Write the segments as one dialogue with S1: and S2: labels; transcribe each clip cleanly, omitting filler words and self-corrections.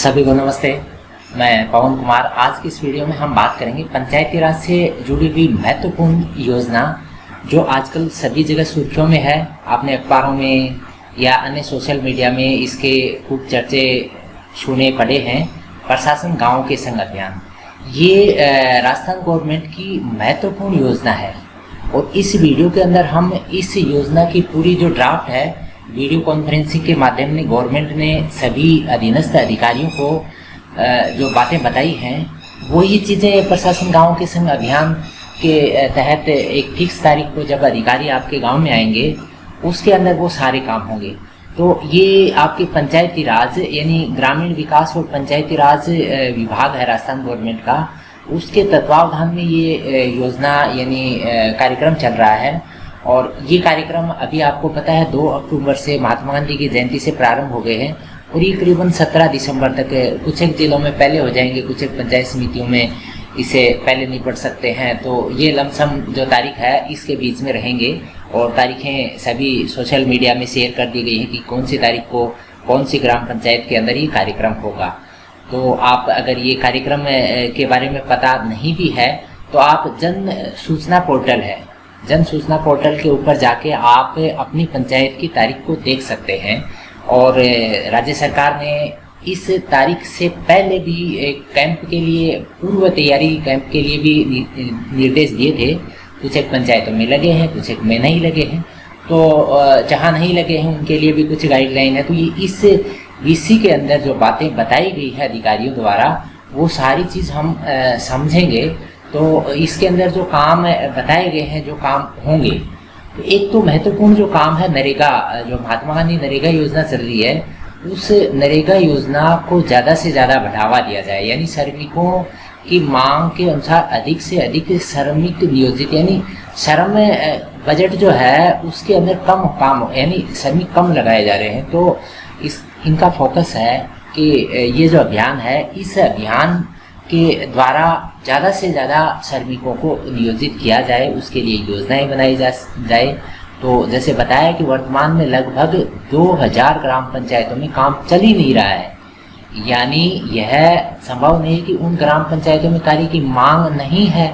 S1: सभी को नमस्ते। मैं पवन कुमार। आज की इस वीडियो में हम बात करेंगे पंचायती राज से जुड़ी हुई महत्वपूर्ण योजना जो आजकल सभी जगह सुर्खियों में है। आपने अखबारों में या अन्य सोशल मीडिया में इसके खूब चर्चे सुने पड़े हैं। प्रशासन गाँव के संग अभियान ये राजस्थान गवर्नमेंट की महत्वपूर्ण योजना है और इस वीडियो के अंदर हम इस योजना की पूरी जो ड्राफ्ट है वीडियो कॉन्फ्रेंसिंग के माध्यम से गवर्नमेंट ने सभी अधीनस्थ अधिकारियों को जो बातें बताई हैं वो ये चीज़ें प्रशासन गांव के संग अभियान के तहत एक फिक्स तारीख को जब अधिकारी आपके गांव में आएंगे उसके अंदर वो सारे काम होंगे। तो ये आपके पंचायती राज यानी ग्रामीण विकास और पंचायती राज विभाग है राजस्थान गवर्नमेंट का, उसके तत्वावधान में ये योजना यानी कार्यक्रम चल रहा है। और ये कार्यक्रम अभी आपको पता है 2 अक्टूबर से महात्मा गांधी की जयंती से प्रारंभ हो गए हैं और ये करीबन 17 दिसंबर तक कुछ एक जिलों में पहले हो जाएंगे, कुछ एक पंचायत समितियों में इसे पहले निपट सकते हैं। तो ये लमसम जो तारीख है इसके बीच में रहेंगे और तारीखें सभी सोशल मीडिया में शेयर कर दी गई हैं कि कौन सी तारीख को कौन सी ग्राम पंचायत के अंदर ये कार्यक्रम होगा। तो आप अगर ये कार्यक्रम के बारे में पता नहीं भी है तो आप जन सूचना पोर्टल के ऊपर जाके आप अपनी पंचायत की तारीख को देख सकते हैं। और राज्य सरकार ने इस तारीख से पहले भी एक कैंप के लिए पूर्व तैयारी कैंप के लिए भी निर्देश दिए थे। कुछ एक पंचायतों में लगे हैं, कुछ एक में नहीं लगे हैं। तो जहाँ नहीं लगे हैं उनके लिए भी कुछ गाइडलाइन है। तो ये इस वीसी के अंदर जो बातें बताई गई है अधिकारियों द्वारा वो सारी चीज़ हम समझेंगे। तो इसके अंदर जो काम बताए गए हैं, जो काम होंगे, तो एक तो महत्वपूर्ण जो काम है नरेगा, जो महात्मा गांधी नरेगा योजना चल रही है उस नरेगा योजना को ज़्यादा से ज़्यादा बढ़ावा दिया जाए। यानी श्रमिकों की मांग के अनुसार अधिक से अधिक श्रमिक नियोजित, यानी श्रम बजट जो है उसके अंदर कम काम यानी श्रमिक कम लगाए जा रहे हैं। तो इनका फोकस है कि ये जो अभियान है इस अभियान के द्वारा ज़्यादा से ज़्यादा श्रमिकों को नियोजित किया जाए, उसके लिए योजनाएं बनाई जाए। तो जैसे बताया कि वर्तमान में लगभग 2000 ग्राम पंचायतों में काम चल ही नहीं रहा है। यानी यह संभव नहीं कि उन ग्राम पंचायतों में कार्य की मांग नहीं है,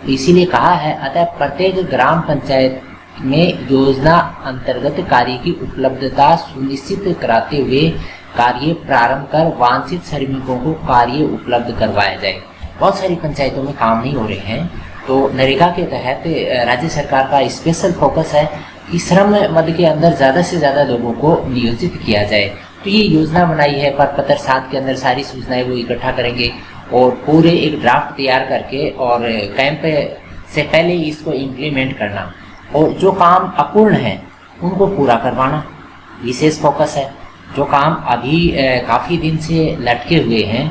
S1: इसीलिए कहा है अतः प्रत्येक ग्राम पंचायत में योजना अंतर्गत कार्य की उपलब्धता सुनिश्चित कराते हुए कार्य प्रारंभ कर वांछित श्रमिकों को कार्य उपलब्ध करवाया जाए। बहुत सारी पंचायतों में काम नहीं हो रहे हैं तो नरेगा के तहत राज्य सरकार का स्पेशल फोकस है कि श्रम मद के अंदर ज़्यादा से ज़्यादा लोगों को नियोजित किया जाए। तो ये योजना बनाई है पत्र 7 के अंदर सारी सूचनाएं वो इकट्ठा करेंगे और पूरे एक ड्राफ्ट तैयार करके और कैंप से पहले इसको इम्प्लीमेंट करना और जो काम अपूर्ण हैं उनको पूरा करवाना विशेष फोकस है। जो काम अभी काफ़ी दिन से लटके हुए हैं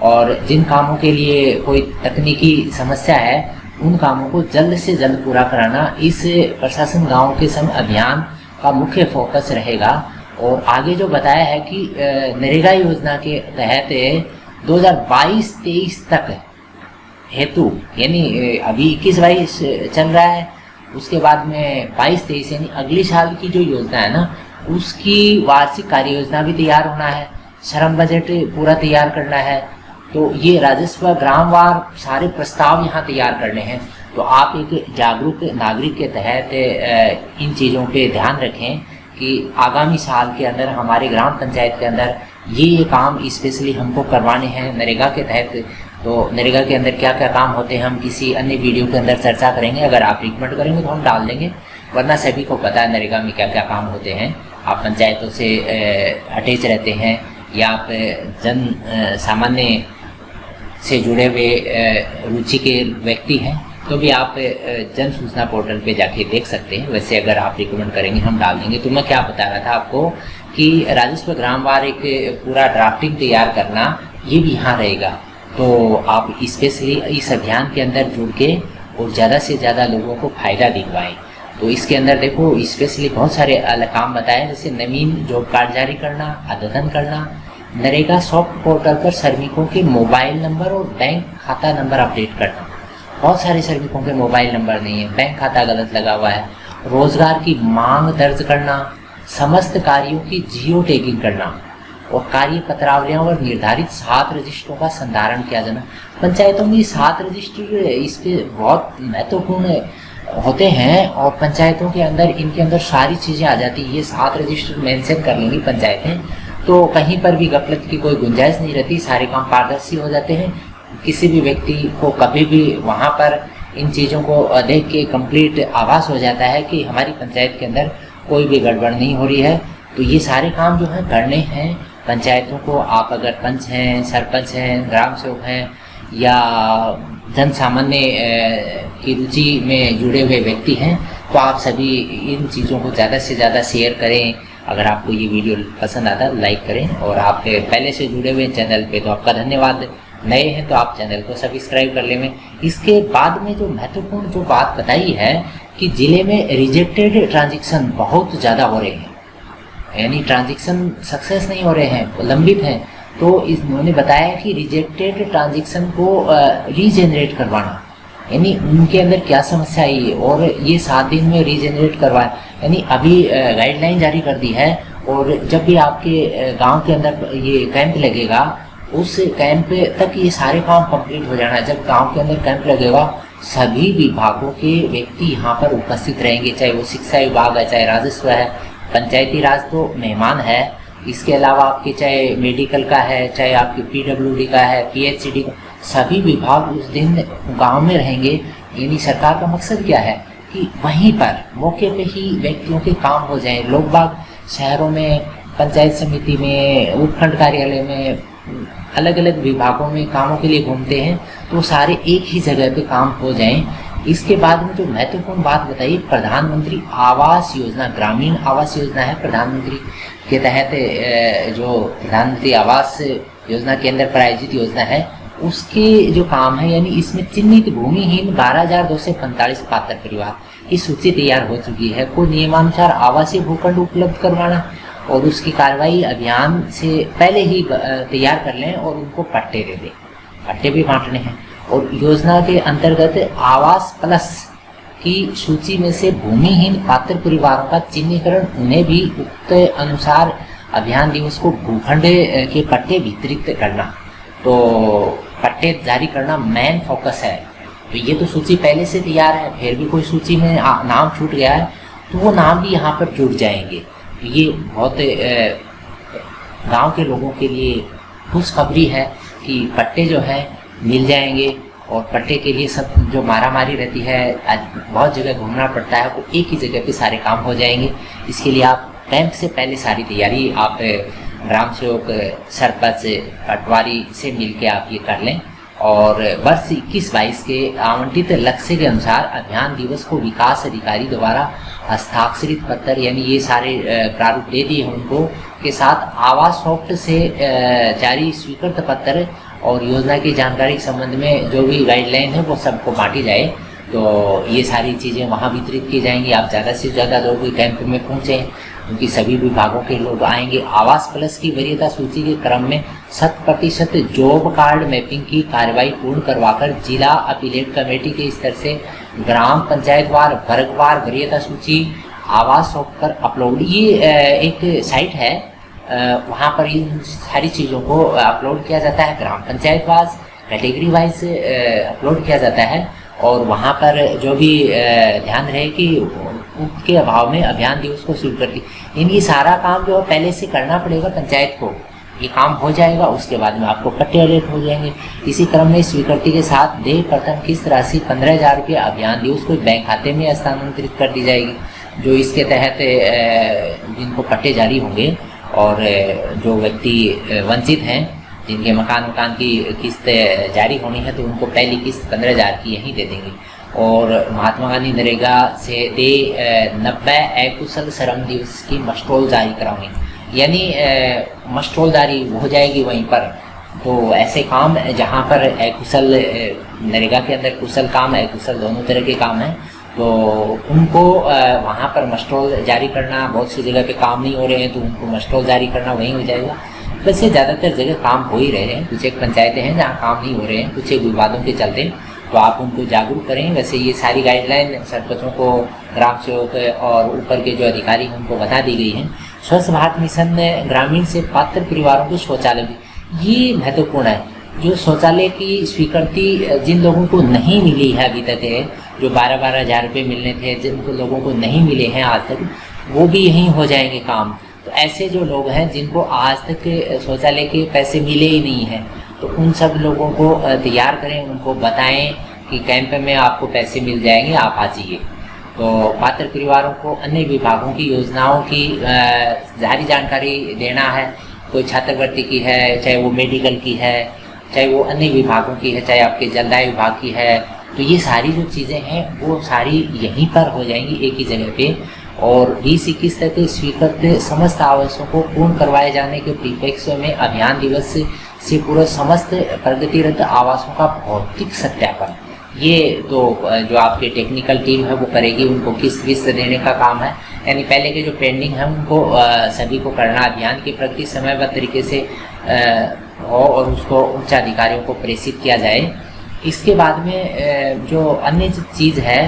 S1: और जिन कामों के लिए कोई तकनीकी समस्या है उन कामों को जल्द से जल्द पूरा कराना इस प्रशासन गांव के संग अभियान का मुख्य फोकस रहेगा। और आगे जो बताया है कि नरेगा योजना के तहत 2022-23 तक हेतु यानी अभी 21-22 चल रहा है, उसके बाद में 22-23 यानी अगले साल की जो योजना है ना उसकी वार्षिक कार्य योजना भी तैयार होना है, श्रम बजट पूरा तैयार करना है। तो ये राजस्व ग्रामवार सारे प्रस्ताव यहाँ तैयार करने हैं। तो आप एक जागरूक नागरिक के तहत इन चीज़ों पे ध्यान रखें कि आगामी साल के अंदर हमारे ग्राम पंचायत के अंदर ये काम स्पेशली हमको करवाने हैं नरेगा के तहत। तो नरेगा के अंदर क्या क्या काम होते हैं हम किसी अन्य वीडियो के अंदर चर्चा करेंगे। अगर आप रिकमेंड करेंगे तो हम डाल देंगे, वरना सभी को पता है नरेगा में क्या क्या काम होते हैं। आप पंचायतों से अटैच रहते हैं या आप जन सामान्य से जुड़े हुए रुचि के व्यक्ति हैं तो भी आप जन सूचना पोर्टल पे जाके देख सकते हैं। वैसे अगर आप रिकमेंड करेंगे हम डाल देंगे। तो मैं क्या बता रहा था आपको कि राजस्व ग्रामवार एक पूरा ड्राफ्टिंग तैयार करना ये भी यहाँ रहेगा। तो आप स्पेशली इस अभियान के अंदर जुड़ के और ज़्यादा से ज़्यादा लोगों को फ़ायदा दिलवाएं। तो इसके अंदर देखो स्पेशली बहुत सारे अलग काम बताए, जैसे नवीन जॉब कार्ड जारी करना, अद्यतन करना, नरेगा सॉफ्ट पोर्टल पर श्रमिकों के मोबाइल नंबर और बैंक खाता नंबर अपडेट करना। बहुत सारे श्रमिकों के मोबाइल नंबर नहीं है, बैंक खाता गलत लगा हुआ है। रोजगार की मांग दर्ज करना, समस्त कार्यों की जियो टैगिंग करना और कार्य पत्रावलियां और निर्धारित 7 रजिस्ट्रों का संधारण किया जाना। पंचायतों में 7 रजिस्टर इस पे बहुत महत्वपूर्ण होते हैं और पंचायतों के अंदर इनके अंदर सारी चीज़ें आ जाती है। ये 7 रजिस्टर मेंशन कर लेंगी पंचायतें, तो कहीं पर भी गफलत की कोई गुंजाइश नहीं रहती, सारे काम पारदर्शी हो जाते हैं। किसी भी व्यक्ति को कभी भी वहाँ पर इन चीज़ों को देख के कंप्लीट आभास हो जाता है कि हमारी पंचायत के अंदर कोई भी गड़बड़ नहीं हो रही है। तो ये सारे काम जो है करने हैं पंचायतों को। आप अगर पंच हैं, सरपंच हैं, ग्राम सेवक हैं या जन सामान्य की रुचि में जुड़े हुए व्यक्ति हैं, तो आप सभी इन चीज़ों को ज़्यादा से ज़्यादा शेयर करें। अगर आपको ये वीडियो पसंद आता है लाइक करें, और आप पहले से जुड़े हुए चैनल पे तो आपका धन्यवाद, नए हैं तो आप चैनल को सब्सक्राइब कर लें। इसके बाद में जो महत्वपूर्ण जो बात बताई है कि ज़िले में रिजेक्टेड ट्रांजेक्शन बहुत ज़्यादा हो रहे हैं, यानी ट्रांजेक्शन सक्सेस नहीं हो रहे हैं, लंबित हैं। तो इन्होंने बताया कि रिजेक्टेड ट्रांजेक्शन को रीजेनरेट करवाना, यानी उनके अंदर क्या समस्या आई और ये 7 दिन में रीजेनरेट करवाए। यानी अभी गाइडलाइन जारी कर दी है, और जब भी आपके गांव के अंदर ये कैंप लगेगा, उस कैंप तक ये सारे काम कंप्लीट हो जाना है। जब गांव के अंदर कैंप लगेगा, सभी विभागों के व्यक्ति यहाँ पर उपस्थित रहेंगे, चाहे वो शिक्षा विभाग है, चाहे राजस्व है, पंचायती राज तो मेहमान है, इसके अलावा आपके चाहे मेडिकल का है, चाहे आपके पीडब्ल्यूडी का है, पीएचसीडी का, सभी विभाग उस दिन गांव में रहेंगे। यानी सरकार का मकसद क्या है कि वहीं पर मौके पे ही व्यक्तियों के काम हो जाएं। लोग बाग शहरों में, पंचायत समिति में, उपखंड कार्यालय में, अलग अलग विभागों में कामों के लिए घूमते हैं, तो सारे एक ही जगह पे काम हो जाएं। इसके बाद में जो महत्वपूर्ण बात बताई, प्रधानमंत्री आवास योजना, ग्रामीण आवास योजना है प्रधानमंत्री के तहत, जो प्रधानमंत्री आवास योजना के अंदर प्रायोजित योजना है, उसके जो काम है, यानी इसमें चिन्हित भूमिहीन 12,245 पात्र परिवार की सूची तैयार हो चुकी है को नियमानुसार आवासीय भूखंड उपलब्ध करवाना, और उसकी कार्रवाई अभियान से पहले ही तैयार कर लें और उनको पट्टे दे दें, पट्टे भी बांटने हैं। और योजना के अंतर्गत आवास प्लस की सूची में से भूमिहीन पात्र परिवारों का चिन्हीकरण, उन्हें भी उक्त अनुसार अभियान दिवस को भूखंड के पट्टे वितरित करना, तो पट्टे जारी करना मेन फोकस है। तो ये तो सूची पहले से तैयार है, फिर भी कोई सूची में नाम छूट गया है तो वो नाम भी यहाँ पर जुड़ जाएंगे। ये बहुत गांव के लोगों के लिए खुशखबरी है कि पट्टे जो है मिल जाएंगे, और पट्टे के लिए सब जो मारामारी रहती है, बहुत जगह घूमना पड़ता है, वो एक ही जगह पे सारे काम हो जाएंगे। इसके लिए आप कैंप से पहले सारी तैयारी आप ग्राम सेवक, सरपंच, पटवारी से मिलके आप ये कर लें, और वर्ष 21-22 के आवंटित लक्ष्य के अनुसार अभियान दिवस को विकास अधिकारी द्वारा हस्ताक्षरित पत्र, यानी ये सारे प्रारूप दे दिए हैं उनको, के साथ आवास सॉफ्ट से जारी स्वीकृत पत्र और योजना की जानकारी के संबंध में जो भी गाइडलाइन है वो सबको बांटी जाए। तो ये सारी चीज़ें वहाँ वितरित की जाएंगी। आप ज़्यादा से ज़्यादा लोग कैंप में पहुँचें, क्योंकि सभी विभागों के लोग आएंगे। आवास प्लस की वरीयता सूची के क्रम में 100% जॉब कार्ड मैपिंग की कार्रवाई पूर्ण करवाकर जिला अपीलेट कमेटी के स्तर से ग्राम पंचायत वार, वर्गवार वरीयता सूची आवास सॉफ्ट पर अपलोड, ये एक साइट है, वहाँ पर इन सारी चीज़ों को अपलोड किया जाता है, ग्राम panchayat wise, category wise upload किया जाता है। और वहाँ पर जो भी ध्यान रहे कि उसके अभाव में अभियान दिवस को स्वीकृति, ये सारा काम जो पहले से करना पड़ेगा पंचायत को, ये काम हो जाएगा, उसके बाद में आपको पट्टे अलर्ट हो जाएंगे। इसी क्रम में स्वीकृति के साथ देय प्रथम किस्त राशि 15,000 रुपये अभियान दिवस को बैंक खाते में हस्तांतरित कर दी जाएगी। जो इसके तहत जिनको पट्टे जारी होंगे और जो व्यक्ति वंचित हैं, जिनके मकान की किस्त जारी होनी है, तो उनको पहली किस्त 15,000 की यहीं दे देंगे। और महात्मा गांधी नरेगा से दे 90 अकुशल श्रम दिवस की मस्टोल जारी कराएंगे, यानी मस्टोल जारी हो जाएगी वहीं पर। तो ऐसे काम जहाँ पर अकुशल, नरेगा के अंदर कुशल काम, अकुशल दोनों तरह के काम हैं, तो उनको वहाँ पर मस्टोल जारी करना, बहुत सी जगह पे काम नहीं हो रहे हैं तो उनको मस्टोल जारी करना वहीं हो जाएगा। वैसे ज़्यादातर जगह काम हो ही रहे हैं, कुछ एक पंचायतें हैं जहाँ काम नहीं हो रहे हैं, कुछ एक विवादों के चलते, तो आप उनको जागरूक करें। वैसे ये सारी गाइडलाइन सरपंचों को, ग्राम सेवक और ऊपर के जो अधिकारी हैं उनको बता दी गई हैं। स्वच्छ भारत मिशन ग्रामीण से पात्र परिवारों को शौचालय, ये महत्वपूर्ण है। जो शौचालय की स्वीकृति जिन लोगों को नहीं मिली है अभी तक है, जो 12-12 हज़ार रुपये मिलने थे जिन लोगों को नहीं मिले हैं आज तक, वो भी यहीं हो जाएंगे काम। तो ऐसे जो लोग हैं जिनको आज तक शौचालय के पैसे मिले ही नहीं हैं, तो उन सब लोगों को तैयार करें, उनको बताएं कि कैंप में आपको पैसे मिल जाएंगे, आप आ जाइए। तो पात्र परिवारों को अन्य विभागों की योजनाओं की जारी जानकारी देना है। कोई छात्रवृत्ति की है, चाहे वो मेडिकल की है, चाहे वो अन्य विभागों की है, चाहे आपके जलदाय विभाग की है, तो ये सारी जो चीज़ें हैं वो सारी यहीं पर हो जाएंगी एक ही जगह पे। और 20-21 तक स्वीकृत समस्त आवासों को पूर्ण करवाए जाने के परिप्रेक्ष्य में अभियान दिवस से पूरा समस्त प्रगतिरत आवासों का भौतिक सत्यापन, ये तो जो आपकी टेक्निकल टीम है वो करेगी, उनको किस्त देने का काम है। यानी पहले के जो पेंडिंग है उनको सभी को करना, अभियान की प्रगति समयबद्ध तरीके से और उसको उच्च अधिकारियों को प्रेषित किया जाए। इसके बाद में जो अन्य चीज़ है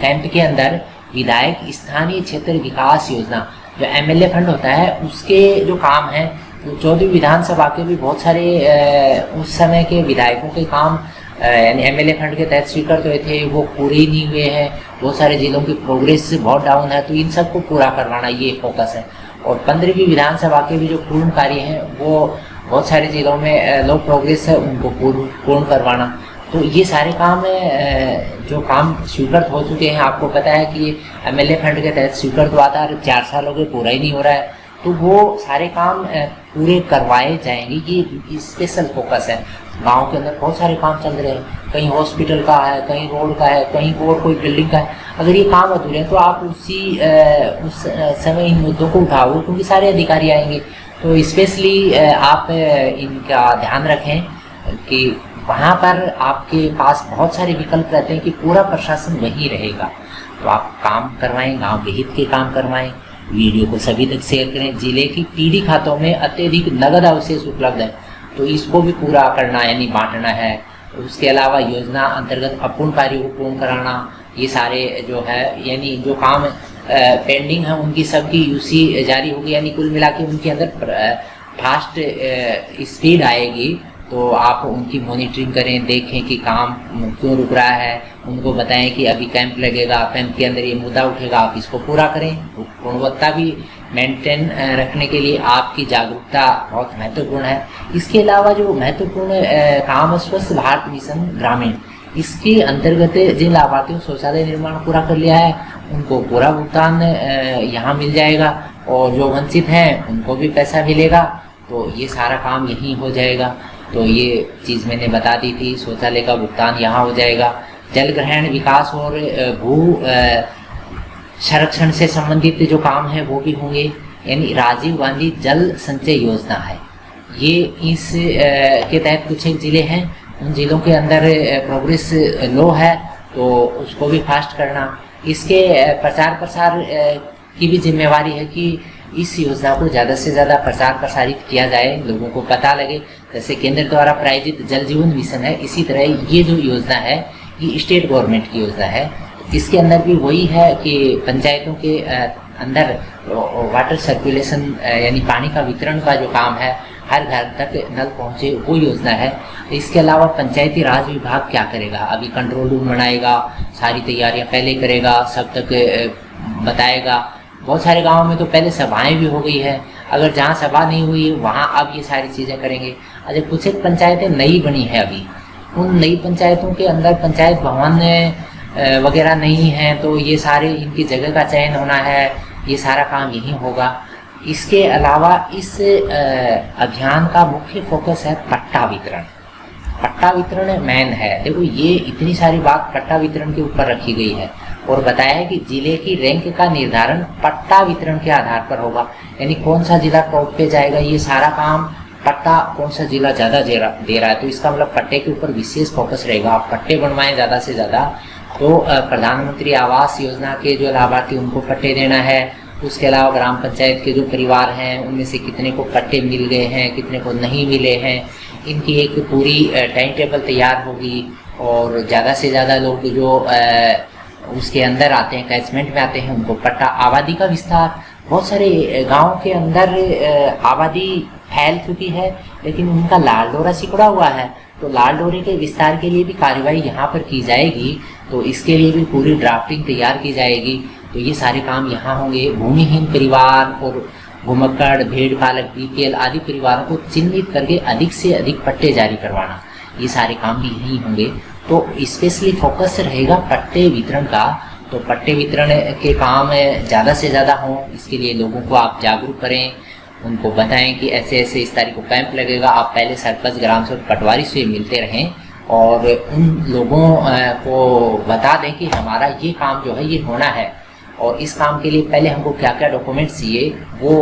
S1: कैंप के अंदर, विधायक स्थानीय क्षेत्र विकास योजना जो MLA फंड होता है उसके जो काम है, तो 14वीं विधानसभा के भी बहुत सारे उस समय के विधायकों के काम यानी MLA फंड के तहत स्वीकृत हुए थे, वो पूरे ही नहीं हुए हैं। बहुत सारे जिलों की प्रोग्रेस बहुत डाउन है, तो इन सबको पूरा करवाना ये फोकस है। और 15वीं विधानसभा के भी जो पूर्ण कार्य हैं वो बहुत सारे जिलों में लो प्रोग्रेस है, उनको पूर्ण करवाना। तो ये सारे काम जो काम स्वीकृत हो चुके हैं, आपको पता है कि ये MLA फंड के तहत स्वीकृत हुआ था, 4 साल हो गए पूरा ही नहीं हो रहा है, तो वो सारे काम पूरे करवाए जाएंगे। ये स्पेशल फोकस है। गांव के अंदर बहुत सारे काम चल रहे हैं, कहीं हॉस्पिटल का है, कहीं रोड का है, कहीं और कोई बिल्डिंग का है। अगर ये काम अधूरे हैं तो आप उस समय इन मुद्दों को उठाओ, क्योंकि सारे अधिकारी आएंगे। तो स्पेशली आप इनका ध्यान रखें कि वहाँ पर आपके पास बहुत सारे विकल्प रहते हैं कि पूरा प्रशासन वहीं रहेगा, तो आप काम करवाएं, गांव के हित के काम करवाएं। वीडियो को सभी तक शेयर करें। जिले की पीढ़ी खातों में अत्यधिक नगद अवशेष उपलब्ध है, तो इसको भी पूरा करना यानी बांटना है। उसके अलावा योजना अंतर्गत अपूर्ण कार्यों को पूर्ण कराना, ये सारे जो है यानी जो काम पेंडिंग है उनकी सबकी UC जारी होगी, यानी कुल मिला के उनके अंदर फास्ट स्पीड आएगी। तो आप उनकी मॉनिटरिंग करें, देखें कि काम क्यों रुक रहा है, उनको बताएं कि अभी कैंप लगेगा, कैंप के अंदर ये मुद्दा उठेगा, आप इसको पूरा करें। गुणवत्ता भी मेंटेन रखने के लिए आपकी जागरूकता बहुत महत्वपूर्ण है। इसके अलावा जो महत्वपूर्ण काम है स्वच्छ भारत मिशन ग्रामीण, इसके अंतर्गत जिन लाभार्थियों शौचालय निर्माण पूरा कर लिया है उनको पूरा भुगतान यहाँ मिल जाएगा, और जो वंचित हैं उनको भी पैसा मिलेगा। तो ये सारा काम यहीं हो जाएगा। तो ये चीज़ मैंने बता दी थी, शौचालय का भुगतान यहाँ हो जाएगा। जल ग्रहण विकास और भू संरक्षण से संबंधित जो काम है वो भी होंगे, यानी राजीव गांधी जल संचय योजना है ये, इस के तहत कुछ एक ज़िले हैं, उन ज़िलों के अंदर प्रोग्रेस लो है तो उसको भी फास्ट करना। इसके प्रचार प्रसार की भी जिम्मेवारी है कि इस योजना को ज़्यादा से ज़्यादा प्रचार प्रसारित किया जाए, लोगों को पता लगे। जैसे केंद्र द्वारा प्रायोजित जल जीवन मिशन है, इसी तरह ये जो योजना है ये स्टेट गवर्नमेंट की योजना है। इसके अंदर भी वही है कि पंचायतों के अंदर वाटर सर्कुलेशन यानी पानी का वितरण का जो काम है, हर घर तक नल पहुँचे, वो योजना है। इसके अलावा पंचायती राज विभाग क्या करेगा, अभी कंट्रोल रूम बनाएगा, सारी तैयारियां पहले करेगा, सब तक बताएगा। बहुत सारे गांवों में तो पहले सभाएं भी हो गई है, अगर जहां सभा नहीं हुई है वहां अब ये सारी चीज़ें करेंगे। अच्छा, कुछ एक पंचायतें नई बनी है अभी, उन नई पंचायतों के अंदर पंचायत भवन वगैरह नहीं है, तो ये सारे इनकी जगह का चयन होना है, ये सारा काम यहीं होगा। इसके अलावा इस अभियान का मुख्य फोकस है पट्टा वितरण। पट्टा वितरण मेन है। देखो, ये इतनी सारी बात पट्टा वितरण के ऊपर रखी गई है और बताया है कि जिले की रैंक का निर्धारण पट्टा वितरण के आधार पर होगा, यानी कौन सा जिला टॉप पे जाएगा, ये सारा काम पट्टा कौन सा जिला ज़्यादा दे रहा है, तो इसका मतलब पट्टे के ऊपर विशेष फोकस रहेगा। आप पट्टे बनवाएं ज़्यादा से ज़्यादा। तो प्रधानमंत्री आवास योजना के जो लाभार्थी उनको पट्टे देना है। उसके अलावा ग्राम पंचायत के जो परिवार हैं उनमें से कितने को पट्टे मिल गए हैं, कितने को नहीं मिले हैं, इनकी एक पूरी टाइम टेबल तैयार होगी। और ज़्यादा से ज़्यादा लोग जो उसके अंदर आते हैं, कैचमेंट में आते हैं, उनको पट्टा। आबादी का विस्तार, बहुत सारे गाँव के अंदर आबादी फैल चुकी है, लेकिन उनका लाल डोरा सिकुड़ा हुआ है। तो लाल डोरे के विस्तार के लिए भी कार्रवाई यहाँ पर की जाएगी, तो इसके लिए भी पूरी ड्राफ्टिंग तैयार की जाएगी। तो ये सारे काम यहाँ होंगे। भूमिहीन परिवार और घुमक्कड़, भेड़ पालक, बीपीएल आदि परिवारों को चिन्हित करके अधिक से अधिक पट्टे जारी करवाना, ये सारे काम भी यहीं होंगे। तो स्पेशली फोकस रहेगा पट्टे वितरण का। तो पट्टे वितरण के काम ज़्यादा से ज़्यादा हों, इसके लिए लोगों को आप जागरूक करें, उनको बताएं कि ऐसे ऐसे इस तारीख को कैंप लगेगा। आप पहले सरपंच, ग्राम सेवक, पटवारी से मिलते रहें और उन लोगों को बता दें कि हमारा ये काम जो है ये होना है, और इस काम के लिए पहले हमको क्या क्या डॉक्यूमेंट्स चाहिए वो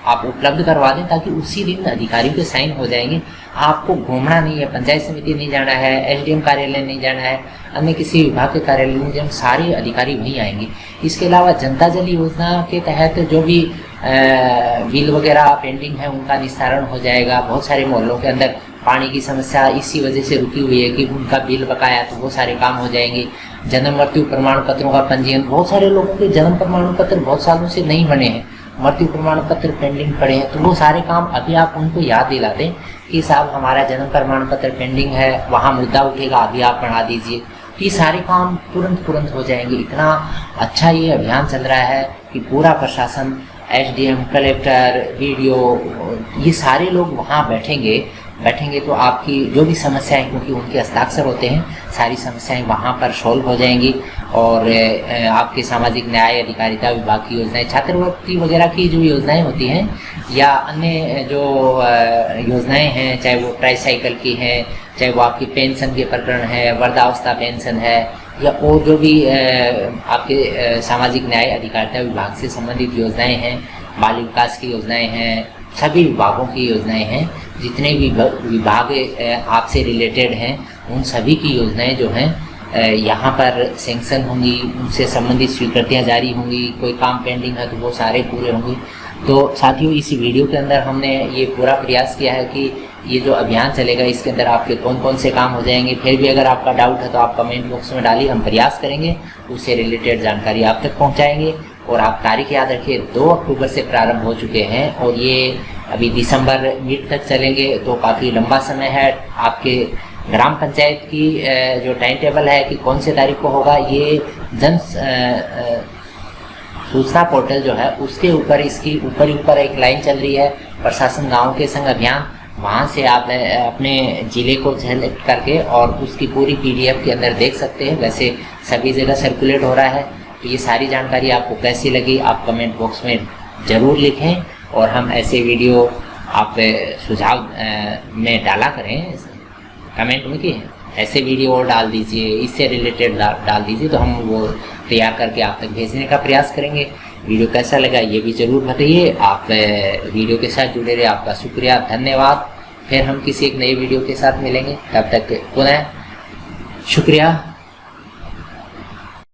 S1: आप उपलब्ध करवा दें, ताकि उसी दिन अधिकारियों के साइन हो जाएंगे। आपको घूमना नहीं है, पंचायत समिति नहीं जाना है, एसडीएम कार्यालय नहीं जाना है, अन्य किसी विभाग के कार्यालय नहीं जाना, सारे अधिकारी वहीं आएंगे। इसके अलावा जनता जल योजना के तहत जो भी बिल वगैरह पेंडिंग है उनका निस्तारण हो जाएगा। बहुत सारे मोहल्लों के अंदर पानी की समस्या इसी वजह से रुकी हुई है कि उनका बिल बकाया, तो वो सारे काम हो जाएंगे। जन्म मृत्यु प्रमाण पत्रों का पंजीयन, बहुत सारे लोगों के जन्म प्रमाण पत्र बहुत सालों से नहीं बने हैं, मृत्यु प्रमाण पत्र पेंडिंग पड़े हैं, तो वो सारे काम अभी आप उनको याद दिला दें कि साहब हमारा जन्म प्रमाण पत्र पेंडिंग है, वहाँ मुद्दा उठेगा, अभी आप बढ़ा दीजिए। ये सारे काम तुरंत हो जाएंगे। इतना अच्छा ये अभियान चल रहा है कि पूरा प्रशासन, एसडीएम, कलेक्टर, बीडीओ, ये सारे लोग वहाँ बैठेंगे तो आपकी जो भी समस्याएं, क्योंकि उनके हस्ताक्षर होते हैं, सारी समस्याएं वहाँ पर सॉल्व हो जाएंगी। और आपके सामाजिक न्याय अधिकारिता विभाग की योजनाएं, छात्रवृत्ति वगैरह की जो योजनाएं होती हैं या अन्य जो योजनाएं हैं, चाहे वो ट्राईसाइकिल की हैं, चाहे वो आपकी पेंशन के प्रकरण है, वृद्धावस्था पेंशन है, या और जो भी आपके सामाजिक न्याय अधिकारिता विभाग से संबंधित योजनाएं हैं, बाल विकास की योजनाएं हैं, सभी विभागों की योजनाएं हैं, जितने भी विभाग आपसे रिलेटेड हैं उन सभी की योजनाएं जो हैं यहाँ पर सैंक्शन होंगी, उनसे संबंधित स्वीकृतियाँ जारी होंगी। कोई काम पेंडिंग है तो वो सारे पूरे होंगे। तो साथियों, इस वीडियो के अंदर हमने ये पूरा प्रयास किया है कि ये जो अभियान चलेगा इसके अंदर आपके कौन कौन से काम हो जाएंगे। फिर भी अगर आपका डाउट है तो आप कमेंट बॉक्स में डालिए, हम प्रयास करेंगे उससे रिलेटेड जानकारी आप तक पहुँचाएँगे। और आप तारीख याद रखिए, 2 अक्टूबर से प्रारंभ हो चुके हैं और ये अभी दिसंबर मिड तक चलेंगे, तो काफ़ी लंबा समय है। आपके ग्राम पंचायत की जो टाइम टेबल है कि कौन से तारीख को होगा, ये जन सूचना पोर्टल जो है उसके ऊपर, इसकी ऊपर एक लाइन चल रही है, प्रशासन गाँव के संग अभियान। वहाँ से आप अपने ज़िले को सेलेक्ट करके और उसकी पूरी PDF के अंदर देख सकते हैं। वैसे सभी जगह सर्कुलेट हो रहा है। तो ये सारी जानकारी आपको कैसी लगी आप कमेंट बॉक्स में ज़रूर लिखें, और हम ऐसे वीडियो आप सुझाव में डाला करें कमेंट में कि ऐसे वीडियो और डाल दीजिए, इससे रिलेटेड डाल दीजिए, तो हम वो तैयार करके आप तक भेजने का प्रयास करेंगे। वीडियो कैसा लगा ये भी ज़रूर बताइए। आप वीडियो के साथ जुड़े रहे, आपका शुक्रिया, धन्यवाद। फिर हम किसी एक नए वीडियो के साथ मिलेंगे, तब तक पुनः शुक्रिया।